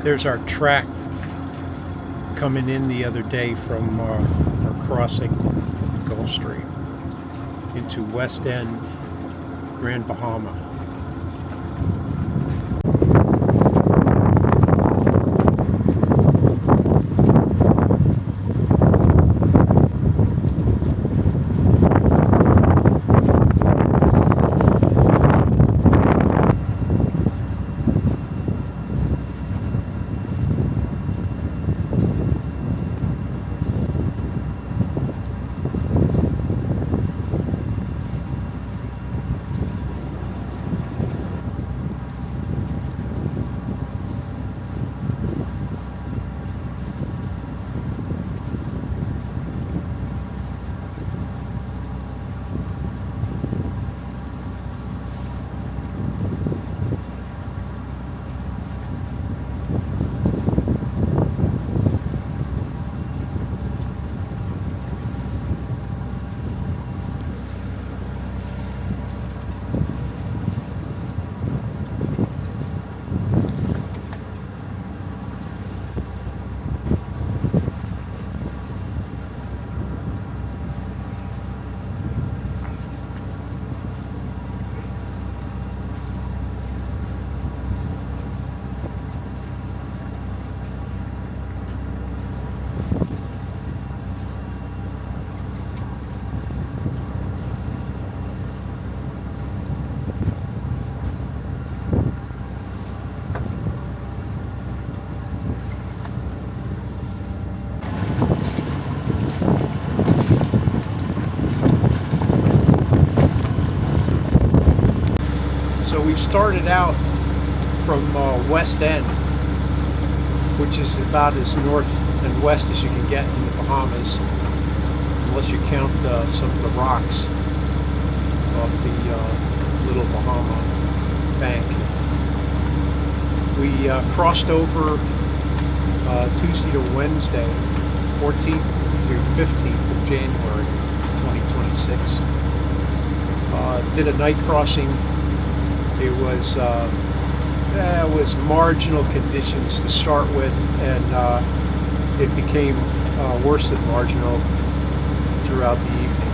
There's our track coming in the other day from our crossing Gulf Stream into West End, Grand Bahama. So we started out from West End, which is about as north and west as you can get in the Bahamas, unless you count some of the rocks off the little Bahama bank. We crossed over Tuesday to Wednesday, 14th to 15th of January 2026. Did a night crossing. It was marginal conditions to start with, and it became worse than marginal throughout the evening.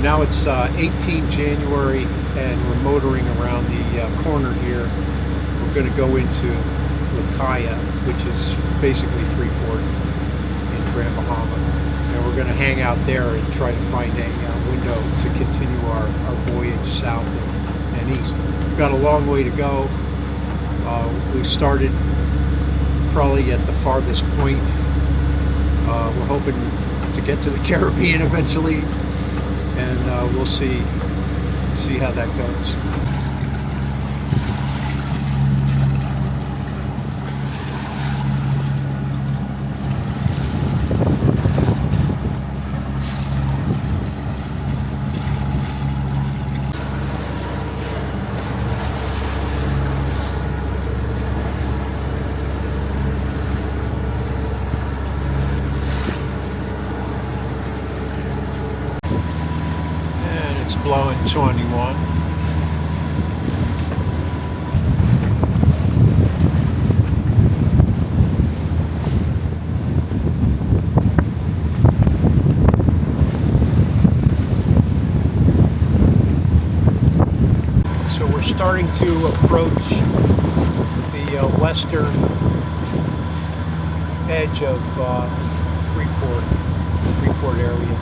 Now it's 18 January, and we're motoring around the corner here. We're going to go into Lakaya, which is basically Freeport in Grand Bahama, and we're going to hang out there and try to find a window to continue our voyage south and east. We've got a long way to go. We started probably at the farthest point. We're hoping to get to the Caribbean eventually, and we'll see how that goes. Blowing 21. So we're starting to approach the western edge of Freeport area.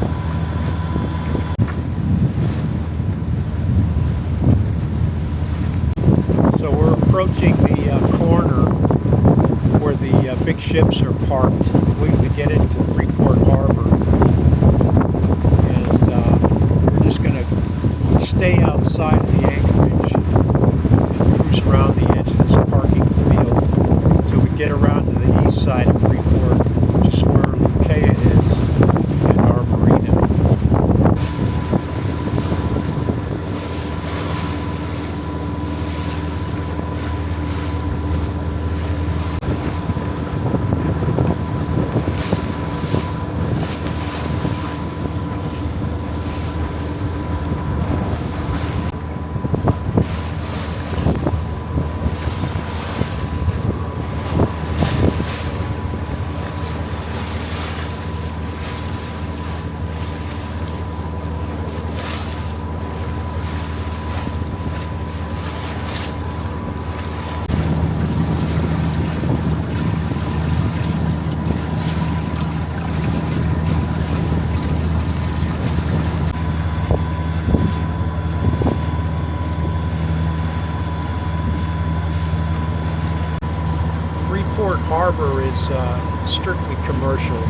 So we're approaching the corner where the big ships are parked, waiting to get into Freeport Harbor. And we're just going to stay outside the anchorage and cruise around the edge of this parking field until we get around to the east side of Freeport, which is where Lakaya is and our marina. harbor is strictly commercial.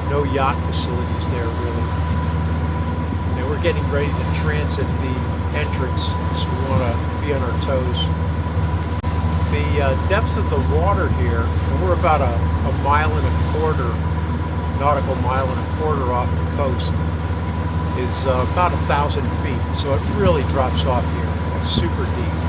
No yacht facilities there, really. And we're getting ready to transit the entrance, so we want to be on our toes. The depth of the water here, and we're about a mile and a quarter, nautical mile and a quarter off the coast, is about 1,000 feet. So it really drops off here. It's super deep.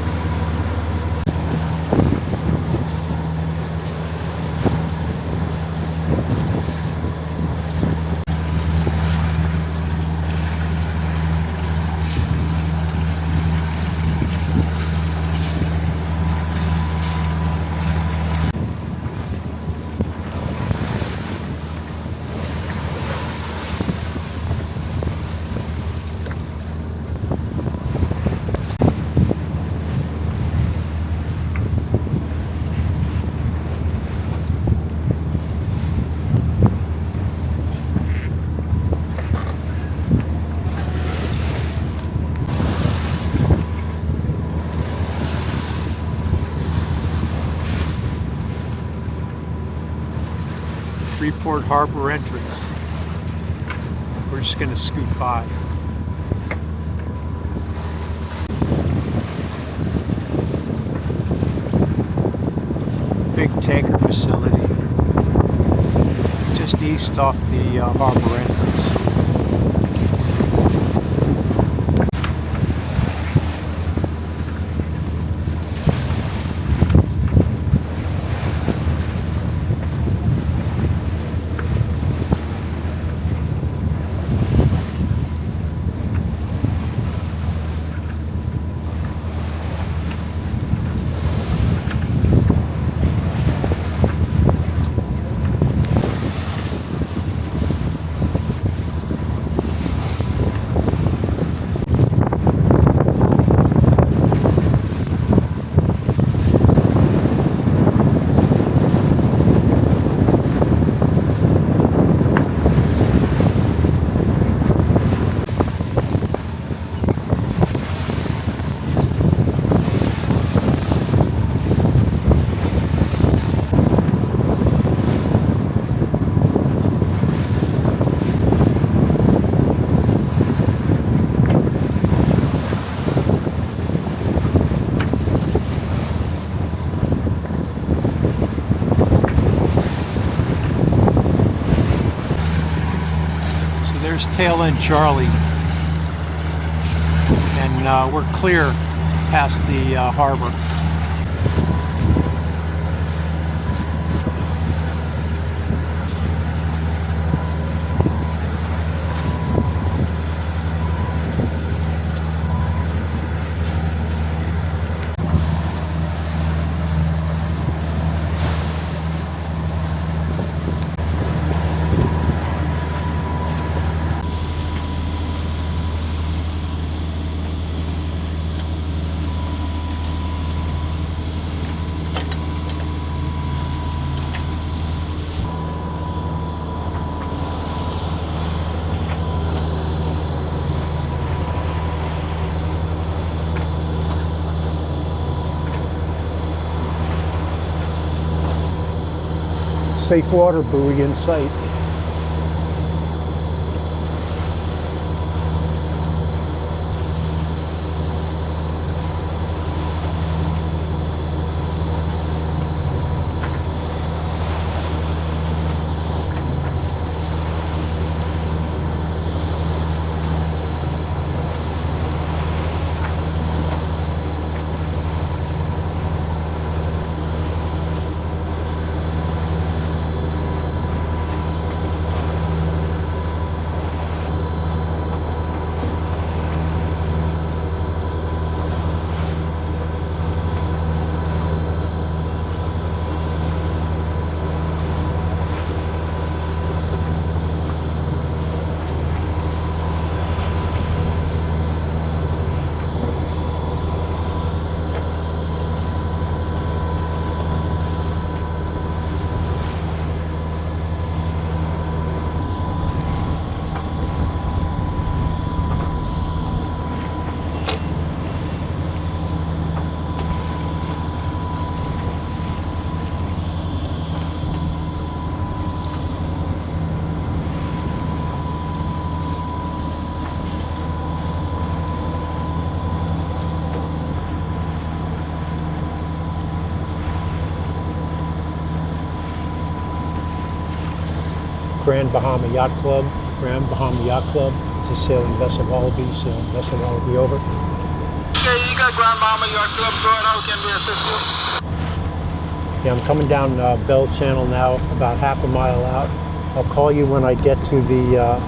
Freeport Harbor entrance. We're just going to scoot by. Big tanker facility just east off the harbor entrance. There's tail end Charlie, and we're clear past the harbor. Safe water buoy in sight. Grand Bahama Yacht Club. Grand Bahama Yacht Club. It's a sailing vessel Wallaby. Sailing vessel Wallaby, over. Okay, you got Grand Bahama Yacht Club going. How can we assist you? Yeah, I'm coming down Bell Channel now, about half a mile out. I'll call you when I get to the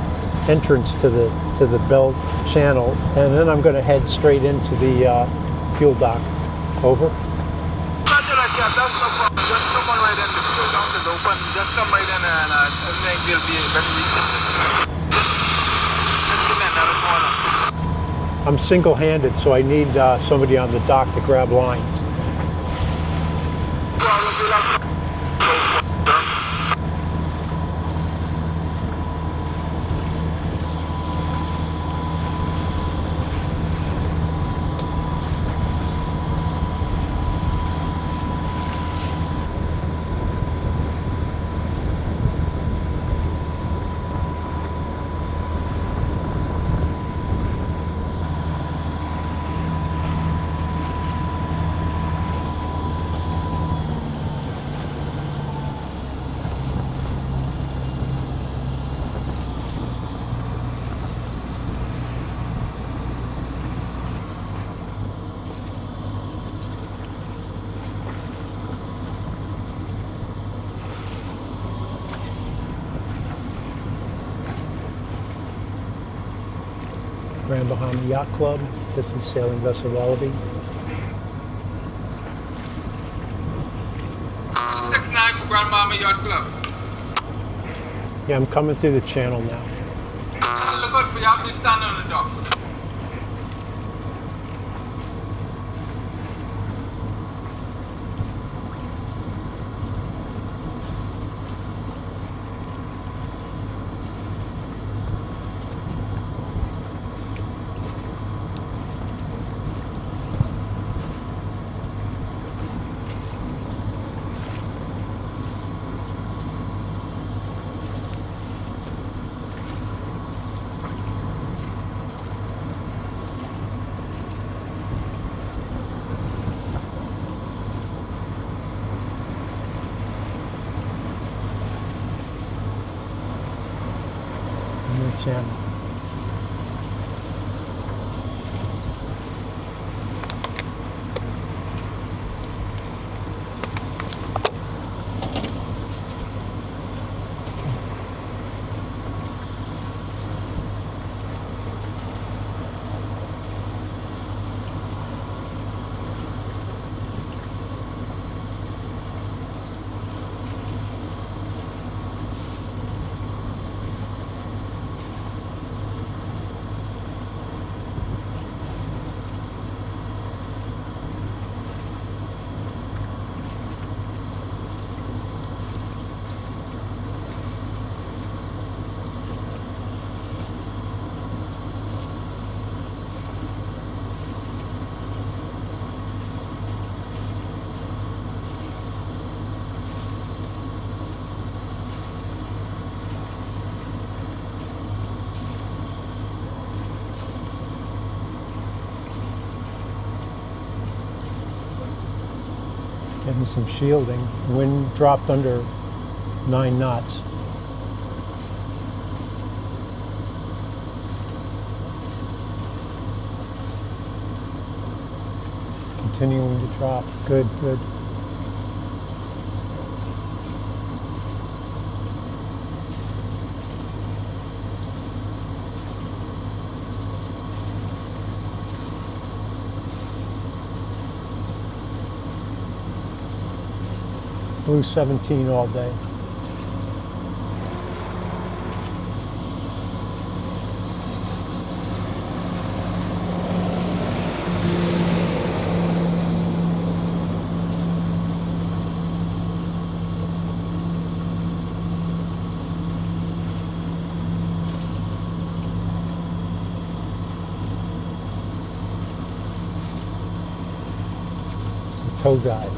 entrance to the Bell Channel, and then I'm going to head straight into the fuel dock. Over. Roger that, yeah, that's no problem. Just come on right in. The fuel dock is open. Just come right in and everything will be very easy. Just give me another corner. I'm single-handed, so I need somebody on the dock to grab lines. Grand Bahama Yacht Club. This is sailing vessel Wallaby. 6-9 for Grand Bahama Yacht Club. Yeah, I'm coming through the channel now. Look out for you. I'll be standing on the dock. Channel. Getting some shielding. Wind dropped under 9 knots. Continuing to drop. Good, good. Blue 17 all day. It's a tow guide.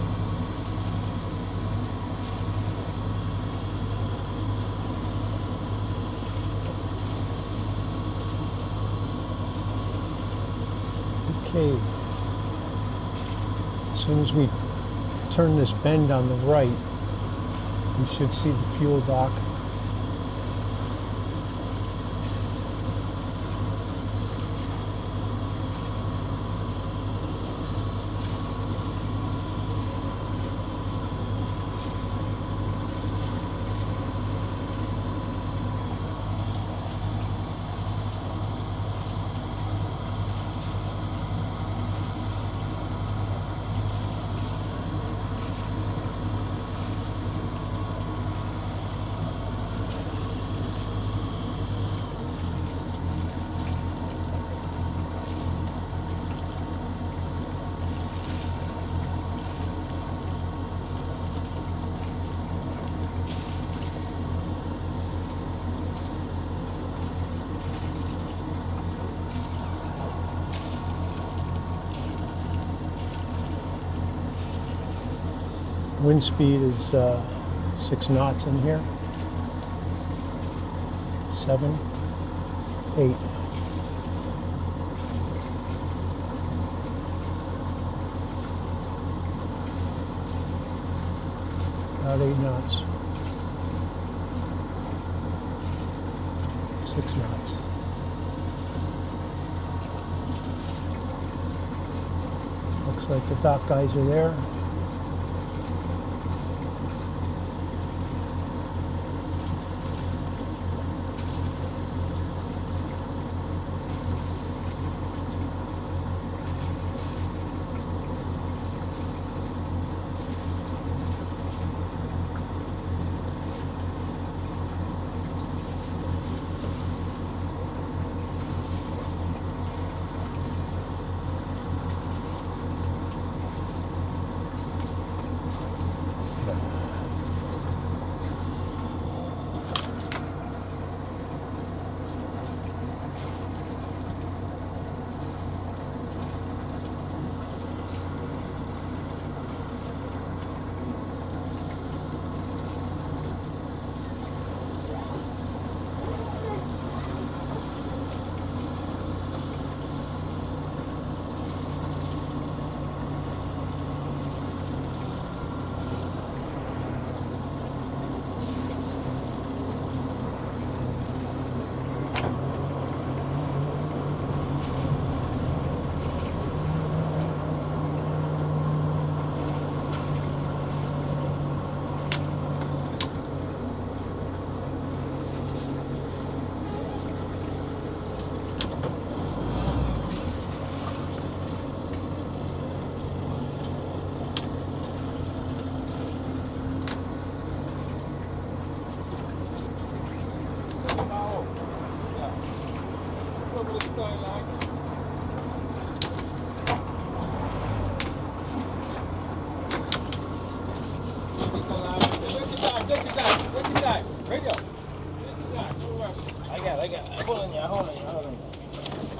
Okay, as soon as we turn this bend on the right, we should see the fuel dock Wind speed is 6 knots in here. 7, 8. About 8 knots. 6 knots. Looks like the dock guys are there.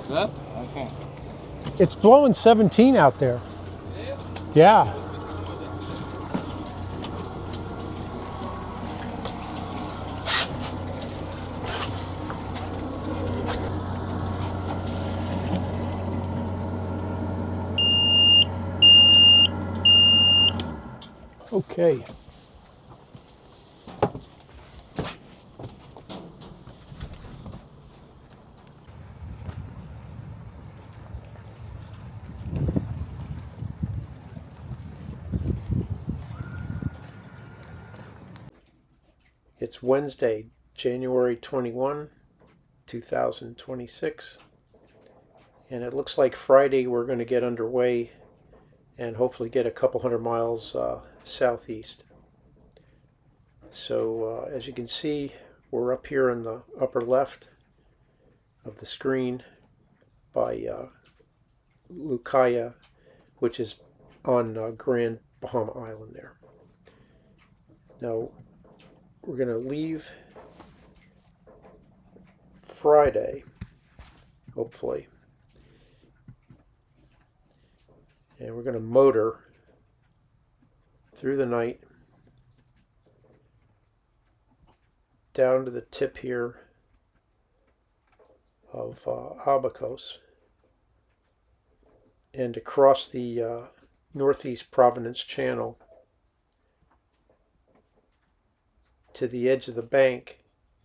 Huh? Okay. It's blowing 17 out there. Yeah. Okay. It's Wednesday, January 21, 2026, and it looks like Friday we're going to get underway and hopefully get a couple hundred miles southeast. So as you can see, we're up here in the upper left of the screen by Lucaya, which is on Grand Bahama Island there. Now, we're going to leave Friday, hopefully, and we're going to motor through the night down to the tip here of Abacos and across the Northeast Providence Channel to the edge of the bank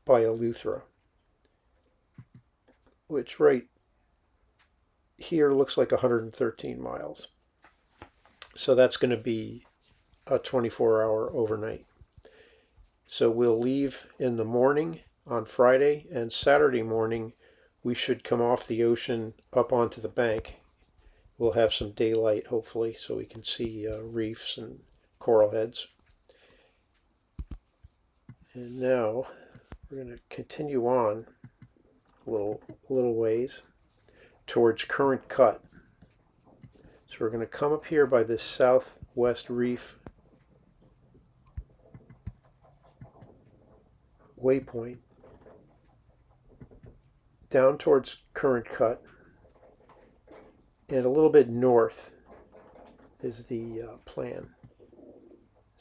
by Eleuthera, which right here looks like 113 miles. So that's going to be a 24-hour overnight. So we'll leave in the morning on Friday, and Saturday morning we should come off the ocean up onto the bank. We'll have some daylight, hopefully, so we can see reefs and coral heads. And now we're going to continue on a little ways towards Current Cut. So we're going to come up here by this southwest reef waypoint down towards Current Cut, and a little bit north is the plan.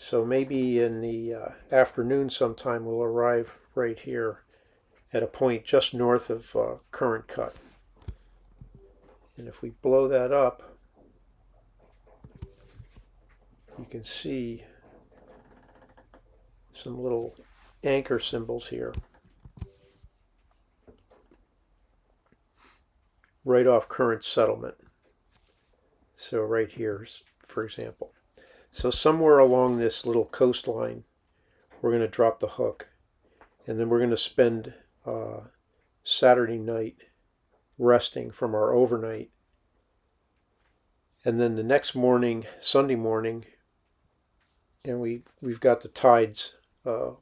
So maybe in the afternoon sometime we'll arrive right here at a point just north of Current Cut. And if we blow that up, you can see some little anchor symbols here right off Current Settlement. So right here, for example. So somewhere along this little coastline, we're going to drop the hook, and then we're going to spend Saturday night resting from our overnight. And then the next morning, Sunday morning, and we've got the tides,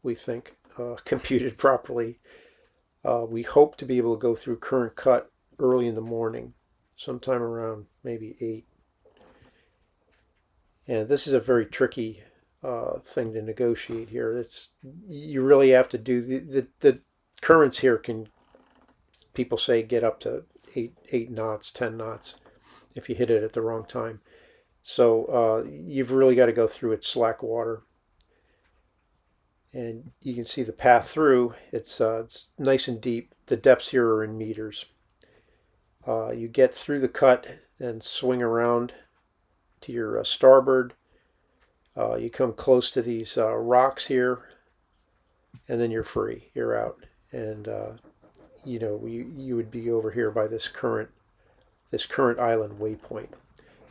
we think, computed properly. We hope to be able to go through Current Cut early in the morning, sometime around maybe 8. And this is a very tricky thing to negotiate here. You really have to do the currents here can, people say, get up to 8 knots, 10 knots if you hit it at the wrong time. So you've really got to go through it slack water. And you can see the path through. It's nice and deep. The depths here are in meters. You get through the cut and swing around to your starboard. You come close to these rocks here, and then you're free. You're out, and you would be over here by this current island waypoint,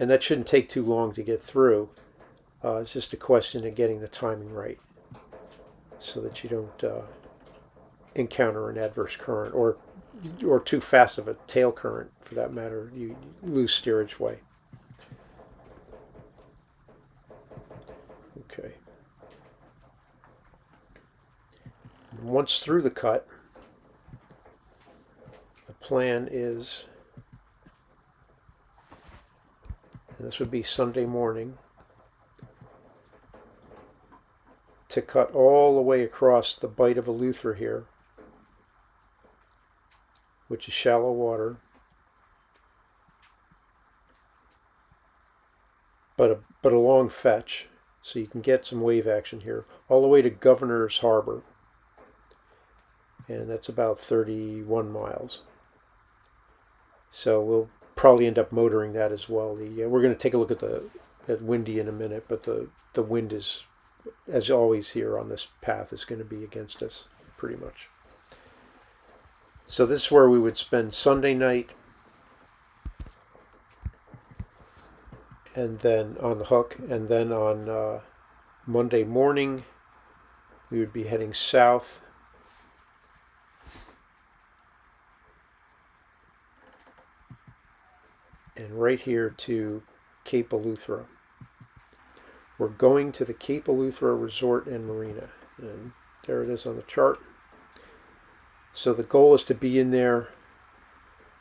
and that shouldn't take too long to get through. It's just a question of getting the timing right, so that you don't encounter an adverse current or too fast of a tail current, for that matter. You lose steerage way. Okay. Once through the cut, the plan is, and this would be Sunday morning, to cut all the way across the bight of Eleuthera here, which is shallow water, but a long fetch, so you can get some wave action here, all the way to Governor's Harbor, and that's about 31 miles. So we'll probably end up motoring that as well. We're going to take a look at Windy in a minute, but the wind is, as always here on this path, is going to be against us pretty much. So this is where we would spend Sunday night, and then on the hook, and then on Monday morning we would be heading south and right here to Cape Eleuthera. We're going to the Cape Eleuthera Resort and Marina, and there it is on the chart. So the goal is to be in there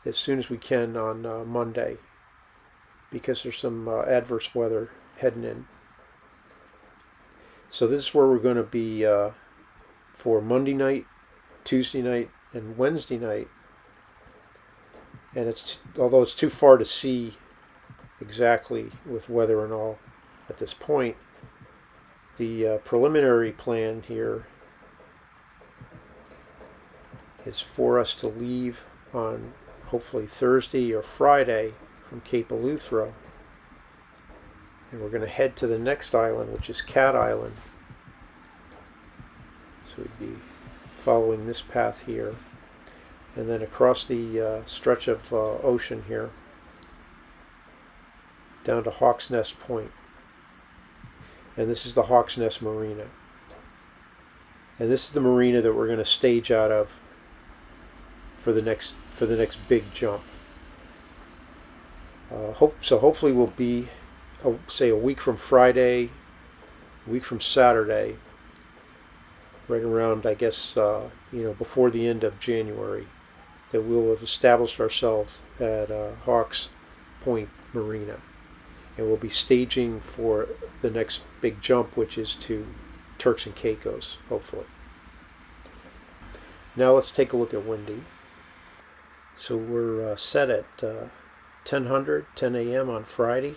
as soon as we can on Monday, because there's some adverse weather heading in. So this is where we're going to be for Monday night, Tuesday night, and Wednesday night. And although it's too far to see exactly with weather and all at this point, the preliminary plan here is for us to leave on hopefully Thursday or Friday from Cape Eleuthera, and we're going to head to the next island, which is Cat Island. So we'd be following this path here, and then across the stretch of ocean here down to Hawk's Nest Point. And this is the Hawk's Nest Marina, and this is the marina that we're going to stage out of for the next big jump. Hopefully we'll be, say, a week from Friday, a week from Saturday, right around, I guess, before the end of January, that we'll have established ourselves at Hawks Point Marina, and we'll be staging for the next big jump, which is to Turks and Caicos, hopefully. Now let's take a look at Windy. So we're set at 10 a.m. on Friday,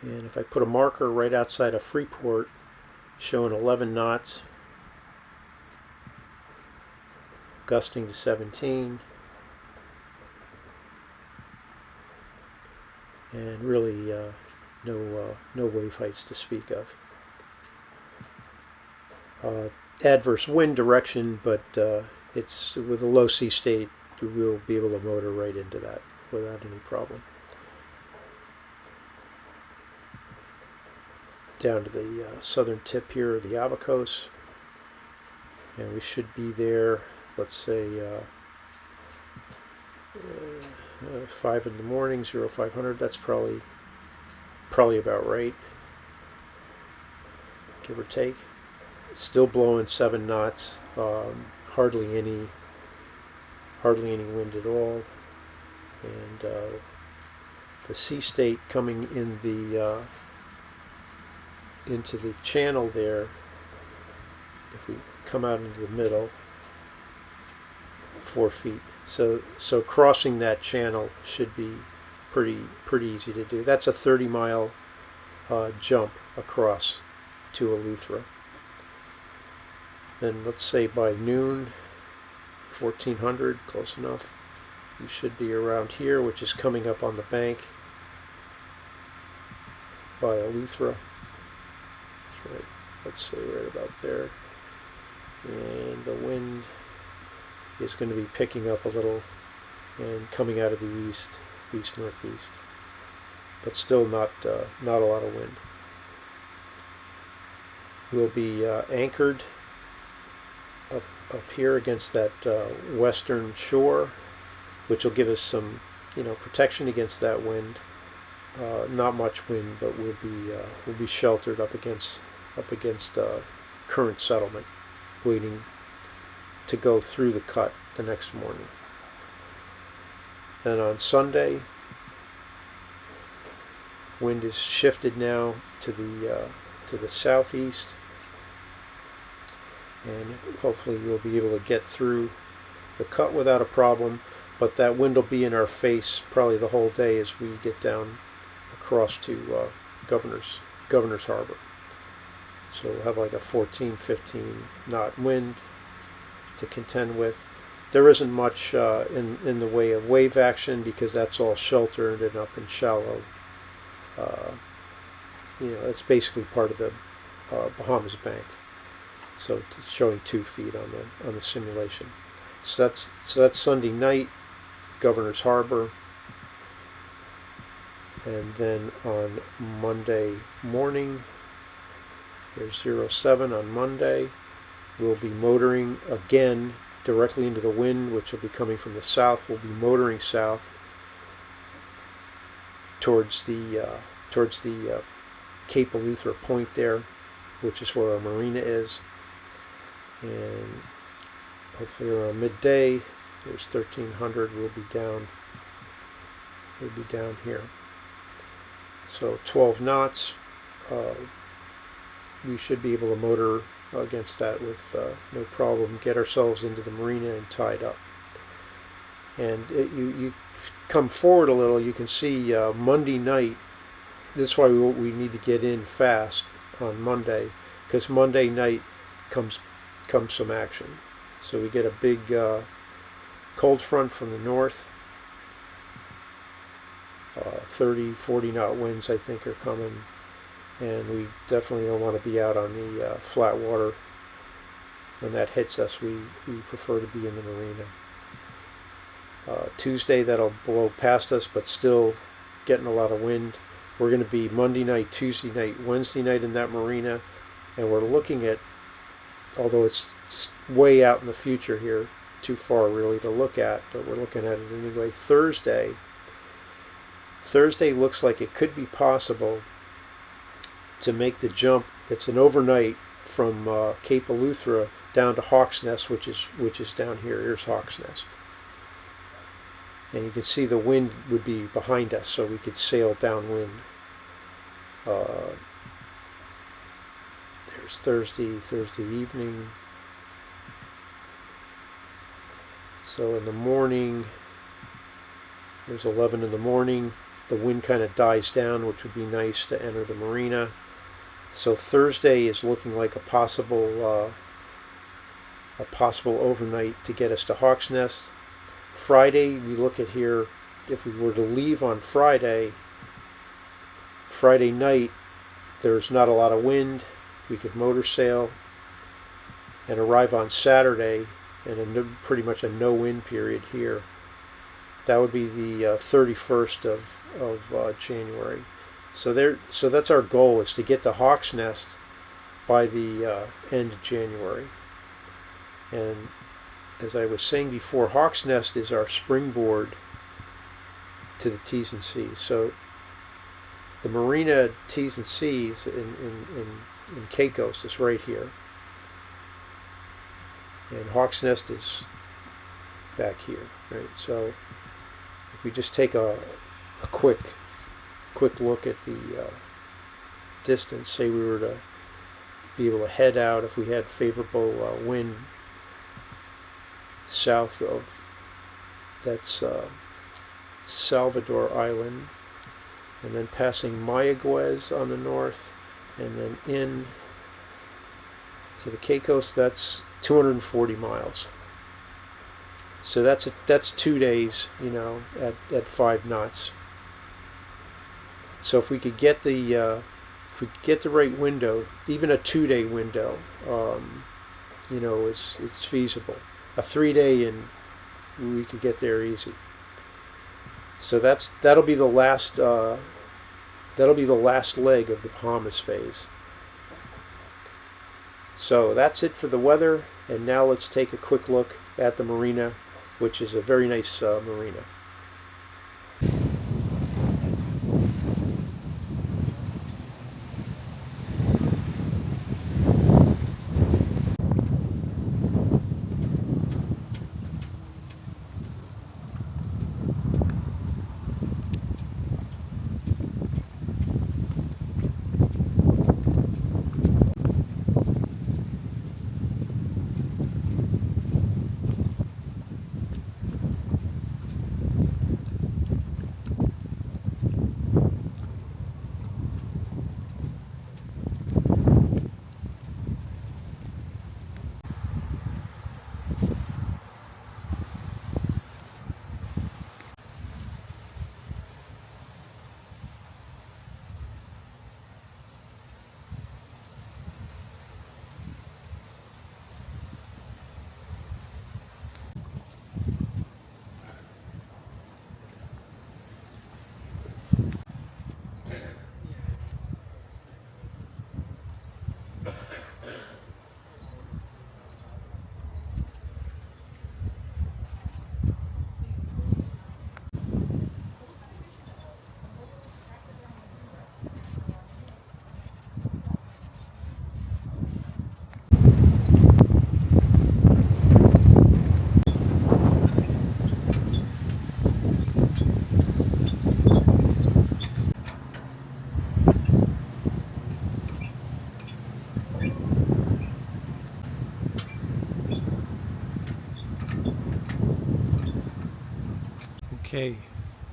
And if I put a marker right outside of Freeport showing 11 knots, gusting to 17, and really no wave heights to speak of. Adverse wind direction, but it's with a low sea state, we'll be able to motor right into that without any problem. Down to the southern tip here of the Abacos, and we should be there, let's say 5 in the morning, 0500. That's probably about right, give or take. Still blowing 7 knots, hardly any wind at all, and the sea state coming in the into the channel there. If we come out into the middle, 4 feet. So crossing that channel should be pretty easy to do. That's a 30-mile jump across to Eleuthera. Then let's say by noon, 1400, close enough, you should be around here, which is coming up on the bank by Eleuthera. That's right. Let's say right about there. And the wind is going to be picking up a little and coming out of the east-northeast, but still not a lot of wind. We'll be anchored up here against that western shore, which will give us some protection against that wind. Not much wind, but we'll be sheltered up against current settlement, waiting to go through the cut the next morning. Then on Sunday, wind is shifted now to the southeast, and hopefully we'll be able to get through the cut without a problem, but that wind will be in our face probably the whole day as we get down across to Governor's Harbor. So we'll have like a 14-15 knot wind to contend with. There isn't much in the way of wave action because that's all sheltered and up and shallow. It's basically part of the Bahamas bank. So it's showing 2 feet on the simulation. So that's Sunday night, Governor's Harbor, and then on Monday morning, there's 07 on Monday. We'll be motoring again directly into the wind, which will be coming from the south. We'll be motoring south towards the Cape Eleuthera point there, which is where our marina is. And hopefully around midday, there's 1300. We'll be down here. So 12 knots. We should be able to motor against that with no problem. Get ourselves into the marina and tied up. And you come forward a little, you can see Monday night. This is why we need to get in fast on Monday, because Monday night comes some action. So we get a big cold front from the north. 30-40 knot winds I think are coming, and we definitely don't want to be out on the flat water when that hits us. We prefer to be in the marina. Tuesday, that'll blow past us, but still getting a lot of wind. We're going to be Monday night, Tuesday night, Wednesday night in that marina, and we're looking at, although it's way out in the future here, too far really to look at, but we're looking at it anyway. Thursday looks like it could be possible to make the jump. It's an overnight from Cape Eleuthera down to Hawk's Nest, which is down here. Here's Hawk's Nest, and you can see the wind would be behind us, so we could sail downwind. There's Thursday evening. So in the morning, there's 11 in the morning. the wind kind of dies down, which would be nice to enter the marina. So Thursday is looking like a possible overnight to get us to Hawk's Nest. Friday, we look at here, if we were to leave on Friday night, there's not a lot of wind. We could motor sail and arrive on Saturday in pretty much a no-wind period here. That would be the 31st of January. So that's our goal, is to get to Hawk's Nest by the end of January. And as I was saying before, Hawk's Nest is our springboard to the T's and C's. So the marina T's and C's in Caicos is right here. And Hawk's Nest is back here, right? So if we just take a quick look at the distance, say we were to be able to head out if we had favorable wind south of, that's Salvador Island, and then passing Mayaguez on the north, and then in to the Caicos, that's 240 miles. So that's 2 days, at 5 knots. So if we could get the right window, even a 2-day window, it's feasible. A 3-day, and we could get there easy. So that'll be the last leg of the Bahamas phase. So that's it for the weather, and now let's take a quick look at the marina, which is a very nice marina. Okay,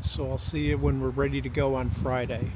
so I'll see you when we're ready to go on Friday.